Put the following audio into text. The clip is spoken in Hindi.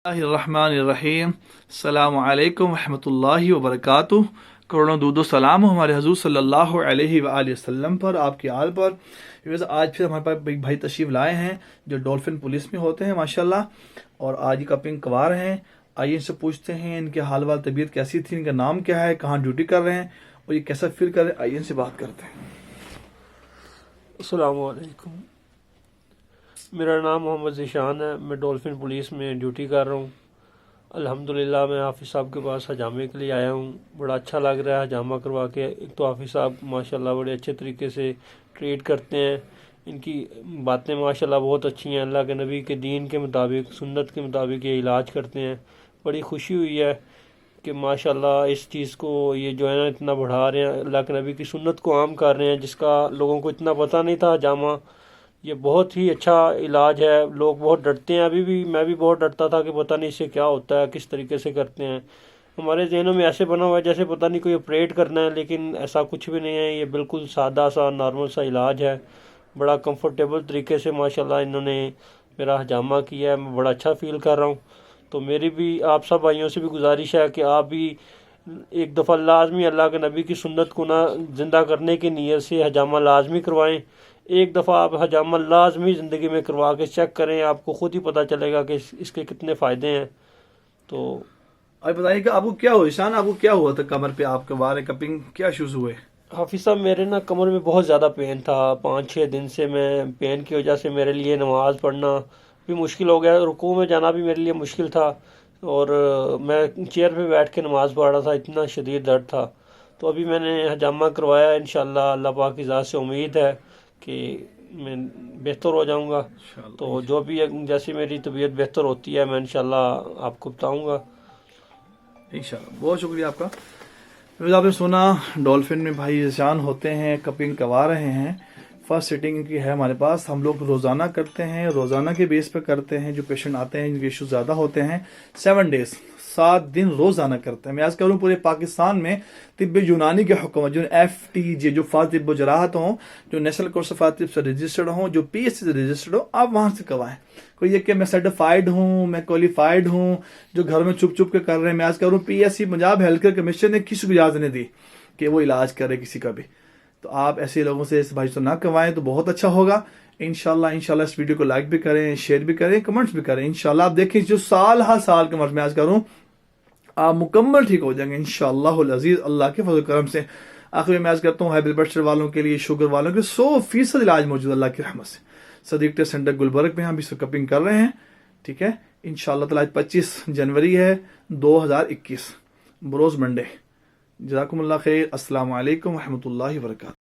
रहमानिर्रहीम। अस्सलामु अलैकुम रहमतुल्लाहि व बरकातुहू। करोड़ों दूदो सलाम हो हमारे हजूर सल्लल्लाहु अलैहि वसल्लम पर, आपकी आल पर। आज फिर हमारे पास एक भाई तशरीफ़ लाए हैं जो डॉल्फिन पुलिस में होते हैं माशाल्लाह, और आज ही कपिंग कवार हैं। आइए इनसे पूछते हैं इनके हाल वाल, तबीयत कैसी थी, इनका नाम क्या है, कहाँ ड्यूटी कर रहे हैं और ये कैसा फील कर रहे हैं। आइए इनसे बात करते हैं। अस्सलामु अलैकुम, मेरा नाम मोहम्मद ज़ीशान है। मैं डॉल्फिन पुलिस में ड्यूटी कर रहा हूँ। अल्हम्दुलिल्लाह मैं हाफिज़ साहब के पास हजामे के लिए आया हूँ। बड़ा अच्छा लग रहा है हजामा करवा के। एक तो हाफिज़ साहब माशाल्लाह बड़े अच्छे तरीके से ट्रीट करते हैं। इनकी बातें माशाल्लाह बहुत अच्छी हैं। अल्लाह के नबी के दीन के मुताबिक, सुन्नत के मुताबिक ये इलाज करते हैं। बड़ी खुशी हुई है कि माशाल्लाह इस चीज़ को ये जो है ना इतना बढ़ा रहे हैं, अल्लाह के नबी की सुन्नत को आम कर रहे हैं, जिसका लोगों को इतना पता नहीं था। हजामा ये बहुत ही अच्छा इलाज है। लोग बहुत डरते हैं, अभी भी मैं भी बहुत डरता था कि पता नहीं इससे क्या होता है, किस तरीके से करते हैं। हमारे जहनों में ऐसे बना हुआ है जैसे पता नहीं कोई ऑपरेट करना है, लेकिन ऐसा कुछ भी नहीं है। ये बिल्कुल सादा सा नॉर्मल सा इलाज है। बड़ा कंफर्टेबल तरीके से माशाल्लाह इन्होंने मेरा हजामा किया है। मैं बड़ा अच्छा फील कर रहा हूँ। तो मेरी भी आप सब भाइयों से भी गुजारिश है कि आप भी एक दफ़ा लाजमी अल्लाह के नबी की सुन्नत को ना ज़िंदा करने की नीयत से हजामा लाजमी करवाएं। एक दफ़ा आप हजामा लाजमी ज़िंदगी में करवा के चेक करें, आपको ख़ुद ही पता चलेगा कि इसके कितने फ़ायदे हैं। तो अब बताइए कि आपको क्या हुआ, ईशान आपको क्या हुआ था कमर पे, आपके बारे कपिंग क्या इश्यूज हुए? हाफिज़ साहब मेरे ना कमर में बहुत ज़्यादा पेन था। 5-6 दिन से मैं पेन की वजह से मेरे लिए नमाज़ पढ़ना भी मुश्किल हो गया, रुकू में जाना भी मेरे लिए मुश्किल था। और मैं चेयर पे बैठ के नमाज़ पढ़ रहा था, इतना शदीद दर्द था। तो अभी मैंने हजामा करवाया। इंशाअल्लाह अल्लाह पाक की ज़ात से उम्मीद है कि मैं बेहतर हो जाऊंगा। तो जो भी जैसी मेरी तबीयत बेहतर होती है मैं इंशाअल्लाह आपको बताऊंगा। इंशाल्लाह। बहुत शुक्रिया आपका। आपने सुना डॉल्फिन में भाई ईशान होते हैं, कपिंग करवा रहे हैं। फर्स्ट सिटिंग की है हमारे पास। हम लोग रोज़ाना करते हैं, रोज़ाना के बेस पे करते हैं। जो पेशेंट आते हैं जिनके इशू ज़्यादा होते हैं 7 डेज 7 दिन रोज़ाना करते हैं। मैं आज करूँ पूरे पाकिस्तान में तिब्ब यूनानी के हुक्म जो FTJ जो फ़ाज़ तिब्ब जराहत हों, जो नेशनल कोर्स ऑफ तिब्ब से रजिस्टर्ड हों, जो PSC से रजिस्टर्ड हो, आप वहाँ से करवाएं। कोई ये कि मैं सर्टिफाइड हूँ, मैं क्वालिफाइड हूँ, जो घर में चुप चुप के कर रहे हैं। मैं आज करूँ PSC Punjab health care commission ने किसी को इजाज़त नहीं दी कि वो इलाज करे किसी का भी। तो आप ऐसे लोगों से इस भाई से ना करवाएं तो बहुत अच्छा होगा। इंशाल्लाह इस वीडियो को लाइक भी करें, शेयर भी करें, कमेंट्स भी करें। इंशाल्लाह आप देखें जो साल हर साल कमेंट्स में आज करूं, आप मुकम्मल ठीक हो जाएंगे इंशाअल्लाह अज़ीज़, अल्लाह के फजल करम से। आखिर में आज करता हूँ हाई ब्लड प्रेशर वालों के लिए, शुगर वालों के 100% इलाज मौजूद अल्लाह की रहमत से। सदीक टेस्ट सेंटर गुलबर्ग में हम इस कपिंग कर रहे हैं। ठीक है, इंशाअल्लाह ताला आज 25 जनवरी है 2021, बरोज़ मंडे। जज़ाकुमुल्लाह खैर। अस्सलामु अलैकुम रहमतुल्लाहि व बरकातुहू।